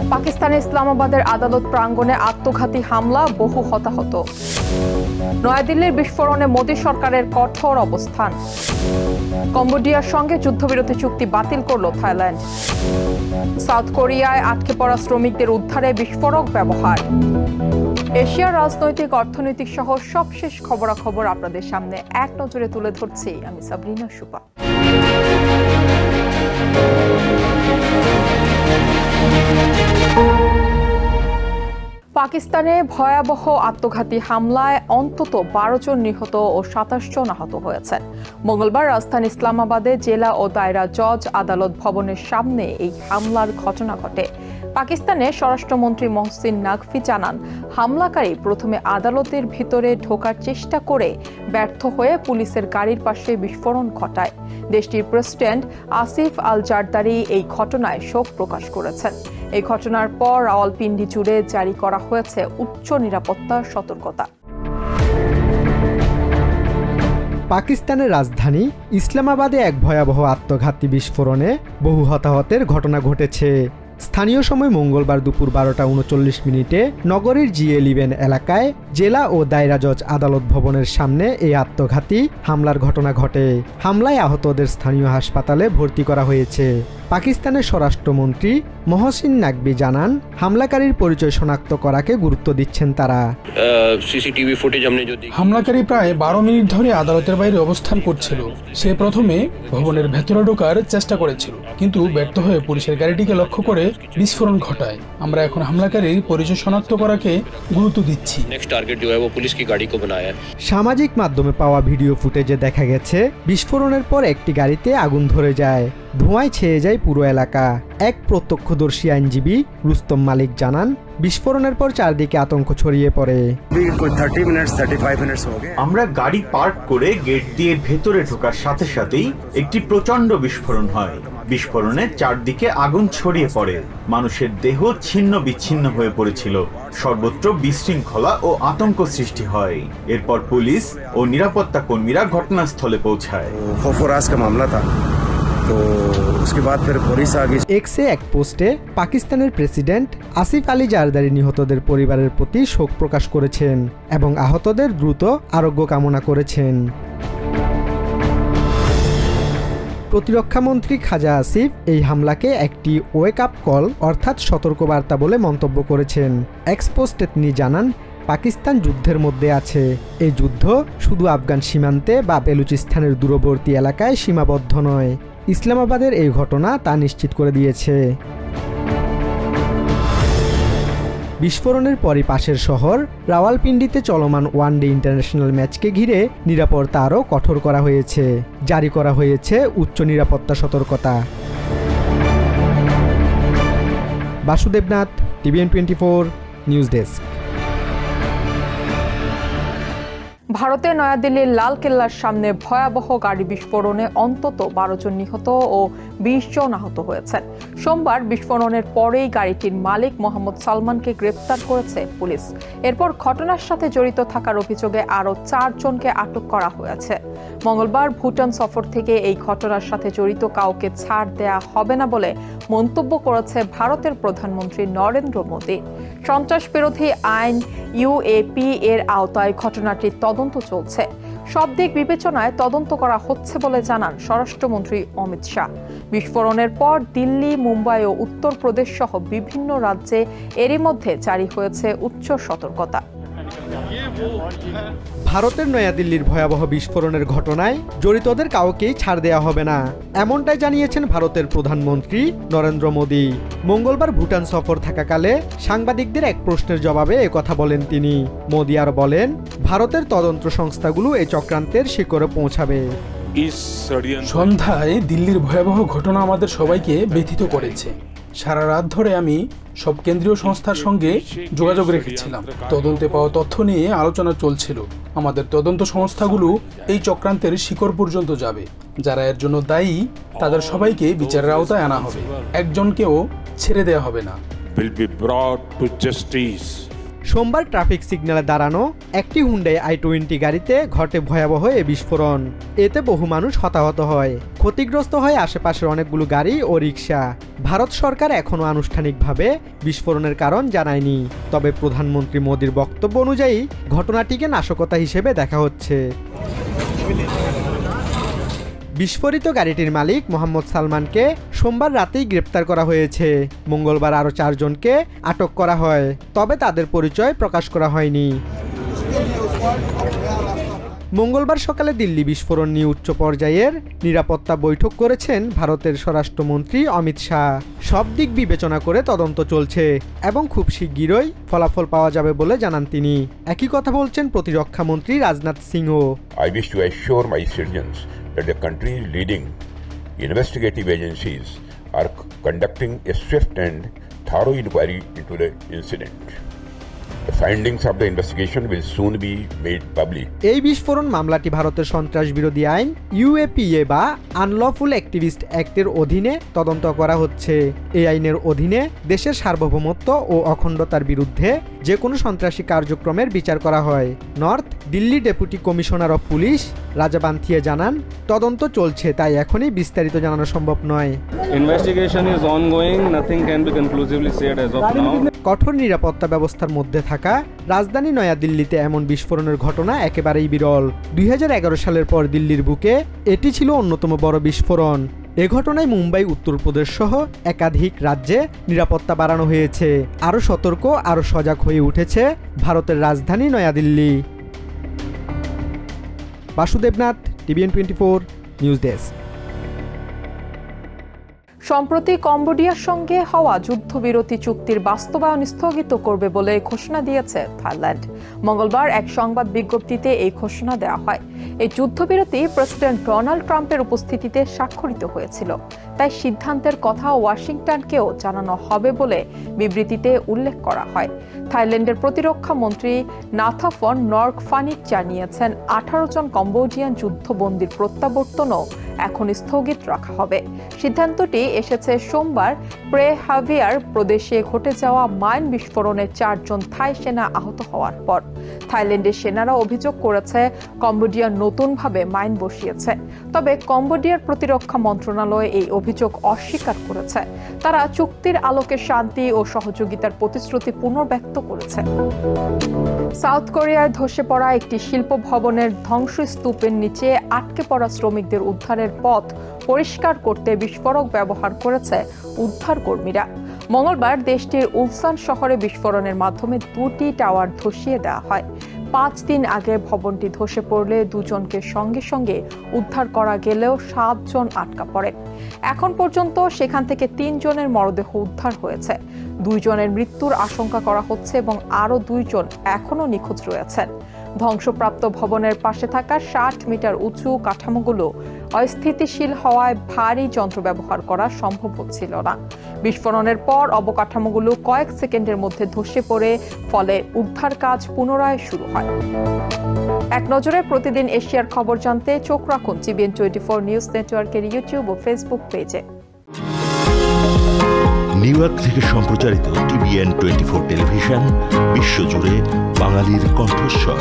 পাকিস্তানের ইসলামাবাদের আদালত প্রাঙ্গণে আত্মঘাতী হামলা, বহু হতাহত। নয়াদিল্লির বিস্ফোরণে মোদী সরকারের কঠোর অবস্থান। কম্বোডিয়ার সঙ্গে যুদ্ধবিরতি চুক্তি বাতিল করল থাইল্যান্ড। সাউথ কোরিয়ায় আটকে পড়া শ্রমিকদের উদ্ধারে বিস্ফোরক ব্যবহার। এশিয়ার রাজনৈতিক, অর্থনৈতিক সহ সবশেষ খবরাখবর আপনাদের সামনে এক নজরে তুলে ধরছি আমি সাবরিনা সুপা। পাকিস্তানে ভয়াবহ আত্মঘাতী হামলায় অন্তত 12 জন নিহত ও 27 জন আহত হয়েছেন। মঙ্গলবার রাজধানী ইসলামাবাদে জেলা ও দায়রা জজ আদালত ভবনের সামনে এই হামলার ঘটনা ঘটে। পাকিস্তানের স্বরাষ্ট্রমন্ত্রী মহসিন নাকভি জানান, হামলাকারী প্রথমে আদালতের ভিতরে ঢোকার চেষ্টা করে ব্যর্থ হয়ে পুলিশের গাড়ির পাশে বিস্ফোরণ ঘটায়। দেশটির প্রেসিডেন্ট আসিফ আল জারদারি এই ঘটনায় শোক প্রকাশ করেছেন। এই ঘটনার পর রাওয়ালপিন্ডি জুড়ে জারি করা হয়েছে উচ্চ নিরাপত্তার সতর্কতা। পাকিস্তানের রাজধানী ইসলামাবাদে এক ভয়াবহ আত্মঘাতী বিস্ফোরণে বহু হতাহতের ঘটনা ঘটেছে। স্থানীয় সময় মঙ্গলবার দুপুর 12:39 নগরীর GA11 এলাকায় জেলা ও দায়রা জজ আদালত ভবনের সামনে এই আত্মঘাতী হামলার ঘটনা ঘটে। হামলায় আহতদের স্থানীয় হাসপাতালে ভর্তি করা হয়েছে। পাকিস্তানের স্বরাষ্ট্রমন্ত্রী মহসিন নাকভি জানান, হামলাকারীর পরিচয় শনাক্ত করাকে গুরুত্ব দিচ্ছেন তারা। সিসিটিভি ফুটেজ হামলাকারী প্রায় 12 মিনিট ধরে আদালতের বাইরে অবস্থান করছিল। সে প্রথমে ভবনের ভেতরে ঢোকার চেষ্টা করেছিল, কিন্তু ব্যর্থ হয়ে পুলিশের গাড়িটিকে লক্ষ্য করে বিস্ফোরণ ঘটায়। আমরা এখন হামলাকারীর পরিচয় শনাক্ত করাকে গুরুত্ব দিচ্ছি। সামাজিক মাধ্যমে পাওয়া ভিডিও ফুটেজে দেখা গেছে, বিস্ফোরণের পর একটি গাড়িতে আগুন ধরে যায়, ধোঁয়ায় ছেয়ে যায় পুরো এলাকা। এক প্রত্যক্ষদর্শী আইনজীবী রুস্তম মালিক জানান, বিস্ফোরণের পর চারদিকে আতঙ্ক ছড়িয়ে পড়ে। আমরা গাড়ি পার্ক করে গেট দিয়ে ভেতরে ঢোকার সাথে সাথেই একটি প্রচন্ড বিস্ফোরণ হয়। বিস্ফোরণে চারদিকে আগুন ছড়িয়ে পড়ে। মানুষের দেহ ছিন্ন বিচ্ছিন্ন হয়ে পড়েছিল। সর্বত্র বিশৃঙ্খলা ও আতঙ্ক সৃষ্টি হয়। এরপর পুলিশ ও নিরাপত্তা কর্মীরা ঘটনাস্থলে পৌঁছায়। এক্সে এক পোস্টে পাকিস্তানের প্রেসিডেন্ট আসিফ আলী জারদারি নিহতদের পরিবারের প্রতি শোক প্রকাশ করেছেন এবং আহতদের দ্রুত আরোগ্য কামনা করেছেন। প্রতিরক্ষামন্ত্রী খাজা আসিফ এই হামলাকে একটি ওয়েক আপ কল অর্থাৎ সতর্কবার্তা বলে মন্তব্য করেছেন। এক্স পোস্টে তিনি জানান, পাকিস্তান যুদ্ধের মধ্যে আছে। এই যুদ্ধ শুধু আফগান সীমান্তে বা বেলুচিস্তানের দূরবর্তী এলাকায় সীমাবদ্ধ নয়। ইসলামাবাদের এই ঘটনা তা নিশ্চিত করে দিয়েছে। বিস্ফোরণের পরই পাশের শহর রাওয়ালপিন্ডিতে চলমান ওয়ানডে ইন্টারন্যাশনাল ম্যাচকে ঘিরে নিরাপত্তা আরও কঠোর করা হয়েছে। জারি করা হয়েছে উচ্চ নিরাপত্তা সতর্কতা। Basudebnath, TVN24 news desk. ভারতের নয়াদিল্লির লালকেল্লার সামনে ভয়াবহ গাড়ি বিস্ফোরণে অন্তত 12 জন নিহত ও 20 জন আহত হয়েছেন। সোমবার বিস্ফোরণের পরেই গাড়িটির মালিক মোহাম্মদ সালমানকে গ্রেপ্তার করেছে পুলিশ। এরপর ঘটনার সাথে জড়িত থাকার অভিযোগে আরও 4 জনকে আটক করা হয়েছে। মঙ্গলবার ভুটান সফর থেকে এই ঘটনার সাথে জড়িত কাউকে ছাড় দেয়া হবে না বলে মন্তব্য করেছে ভারতের প্রধানমন্ত্রী নরেন্দ্র মোদী। সন্ত্রাস বিরোধী আইন UAP এর আওতায় ঘটনাটির তদন্ত চলছে। সব দিক বিবেচনায় তদন্ত করা হচ্ছে বলে জানান স্বরাষ্ট্রমন্ত্রী অমিত শাহ। বিস্ফোরণের পর দিল্লি, মুম্বাই ও উত্তরপ্রদেশ সহ বিভিন্ন রাজ্যে এরই মধ্যে জারি হয়েছে উচ্চ সতর্কতা। ভারতের নয়াদিল্লির ভয়াবহ বিস্ফোরণের ঘটনায় জড়িতদের কাউকেই ছাড় দেওয়া হবে না, এমনটাই জানিয়েছেন ভারতের প্রধানমন্ত্রী নরেন্দ্র মোদী। মঙ্গলবার ভুটান সফর থাকাকালে সাংবাদিকদের এক প্রশ্নের জবাবে একথা বলেন তিনি। মোদী আর বলেন, ভারতের তদন্ত সংস্থাগুলো এই চক্রান্তের শিকড়ে পৌঁছাবে। সন্ধ্যায় দিল্লির ভয়াবহ ঘটনা আমাদের সবাইকে ব্যথিত করেছে। সারা রাত ধরে আমি সব কেন্দ্রীয় সংস্থার সঙ্গে যোগাযোগ রেখেছিলাম। তদন্তে পাওয়া তথ্য নিয়ে আলোচনা চলছিল। আমাদের তদন্ত সংস্থাগুলো এই চক্রান্তের শিকড় পর্যন্ত যাবে। যারা এর জন্য দায়ী তাদের সবাইকে বিচারের আওতায় আনা হবে। একজনকেও ছেড়ে দেওয়া হবে না। সোমবার ট্রাফিক সিগন্যালে দাঁড়ানো একটি হুন্ডাই i20 গাড়িতে ঘটে ভয়াবহ এ বিস্ফোরণ। এতে বহু মানুষ হতাহত হয়, ক্ষতিগ্রস্ত হয় আশেপাশের অনেকগুলো গাড়ি ও রিকশা। ভারত সরকার এখনও আনুষ্ঠানিকভাবে বিস্ফোরণের কারণ জানায়নি, তবে প্রধানমন্ত্রী মোদির বক্তব্য অনুযায়ী ঘটনাটিকে নাশকতা হিসেবে দেখা হচ্ছে। বিস্ফোরিত গাড়িটির মালিক মোহাম্মদ সালমানকে সোমবার রাতেই গ্রেপ্তার করা হয়েছে। মঙ্গলবার আরও 4 জনকে আটক করা হয়, তবে তাদের পরিচয় প্রকাশ করা হয়নি। মঙ্গলবার সকালে দিল্লি বিস্ফোরণ নিয়ে উচ্চ পর্যায়ের নিরাপত্তা বৈঠক করেছেন ভারতের স্বরাষ্ট্রমন্ত্রী অমিত শাহ। সব দিক বিবেচনা করে তদন্ত চলছে এবং খুব শিগগিরই ফলাফল পাওয়া যাবে বলে জানান তিনি। একই কথা বলছেন প্রতিরক্ষা মন্ত্রী Rajnath সিংও। I wish to assure my citizens that the country's leading investigative agencies are conducting a swift and thorough inquiry into the incident. The findings of the investigation will soon be made public. এই বিস্ফোরণ মামলাটি ভারতের সন্ত্রাস বিরোধী আইন UAPA বা unlawful activist অ্যাক্টের অধীনে তদন্ত করা হচ্ছে। এই আইনের অধীনে দেশের সার্বভৌমত্ব ও অখণ্ডতার বিরুদ্ধে যে কোনো সন্ত্রাসী কার্যক্রমের বিচার করা হয়। North Delhi deputy commissioner of police রাজা বান্থিয়া জানান, তদন্ত চলছে, তাই এখনই বিস্তারিত জানানো সম্ভব নয়। Investigation is ongoing. Nothing can be conclusively said as of now. কঠোর নিরাপত্তা ব্যবস্থার মধ্যে থাকা রাজধানী নয়াদিল্লিতে এমন বিস্ফোরণের ঘটনা একেবারেই বিরল। 2011 সালের পর দিল্লির বুকে এটি ছিল অন্যতম বড় বিস্ফোরণ। এ ঘটনায় মুম্বাই, উত্তরপ্রদেশ সহ একাধিক রাজ্যে নিরাপত্তা বাড়ানো হয়েছে। আরও সতর্ক, আরও সজাগ হয়ে উঠেছে ভারতের রাজধানী New Delhi. Basudebnath, TVN 24 news desk. সম্প্রতি কম্বোডিয়ার সঙ্গে হওয়া যুদ্ধবিরতি চুক্তির বাস্তবায়ন স্থগিত করবে বলে ঘোষণা দিয়েছে থাইল্যান্ড। মঙ্গলবার এক সংবাদ বিজ্ঞপ্তিতে এই ঘোষণা দেওয়া হয়। এই যুদ্ধবিরতি প্রেসিডেন্ট ডোনাল্ড ট্রাম্পের উপস্থিতিতে স্বাক্ষরিত হয়েছিল, তাই সিদ্ধান্তের কথা ওয়াশিংটনকেও জানানো হবে বলে বিবৃতিতে উল্লেখ করা হয়। থাইল্যান্ডের প্রতিরক্ষা মন্ত্রী নাথাফন নর্গফানিট জানিয়েছেন, 18 জন কম্বোডিয়ান যুদ্ধবন্দীর প্রত্যাবর্তনও এখন স্থগিত রাখা হবে। সিদ্ধান্তটি এসেছে সোমবার প্রে হাভিয়ার প্রদেশে ঘটে যাওয়া মাইন বিস্ফোরণে 4 জন থাই সেনা আহত হওয়ার পর। থাইল্যান্ডের সেনারা অভিযোগ করেছে কম্বোডিয়া নতুনভাবে মাইন বসিয়েছে, তবে কম্বোডিয়ার প্রতিরক্ষা মন্ত্রণালয় এই অভিযোগ অস্বীকার করেছে। তারা চুক্তির আলোকে শান্তি ও সহযোগিতার প্রতিশ্রুতি পুনর্ব্যক্ত করেছে। সাউথ কোরিয়ায় ধসে পড়া একটি শিল্প ভবনের ধ্বংসস্তূপের নিচে আটকে পড়া শ্রমিকদের উদ্ধারের পথ পরিষ্কার করতে বিস্ফোরক ব্যবহার করেছে উদ্ধার কর্মীরা। মঙ্গলবার দেশটির উলসান শহরে বিস্ফোরণের মাধ্যমে 2টি টাওয়ার ধসিয়ে দেওয়া হয়। 5 দিন আগে ভবনটি ধসে পড়লে 2 জনকে সঙ্গে সঙ্গে উদ্ধার করা গেলেও 7 জন আটকা পড়েন। এখন পর্যন্ত সেখান থেকে 3 জনের মরদেহ উদ্ধার হয়েছে। 2 জনের মৃত্যুর আশঙ্কা করা হচ্ছে এবং আরও 2 জন এখনও নিখোঁজ রয়েছেন। ধ্বংসপ্রাপ্ত ভবনের পাশে থাকা 60 মিটার উঁচু কাঠামোগুলো অস্থিতিশীল হওয়ায় ভারী যন্ত্র ব্যবহার করা সম্ভব হচ্ছিল না। বিস্ফোরণের পর অবকাঠামোগুলো কয়েক সেকেন্ডের মধ্যে ধসে পড়ে, ফলে উদ্ধার কাজ পুনরায় শুরু হয়। এক নজরে প্রতিদিন এশিয়ার খবর জানতে চোখ রাখুন TVN 24 নিউজ নেটওয়ার্কের ইউটিউব ও ফেসবুক পেজে। নিউ ইয়র্ক থেকে সম্প্রচারিত TVN 24 টেলিভিশন বিশ্বজুড়ে বাঙালির কণ্ঠস্বর।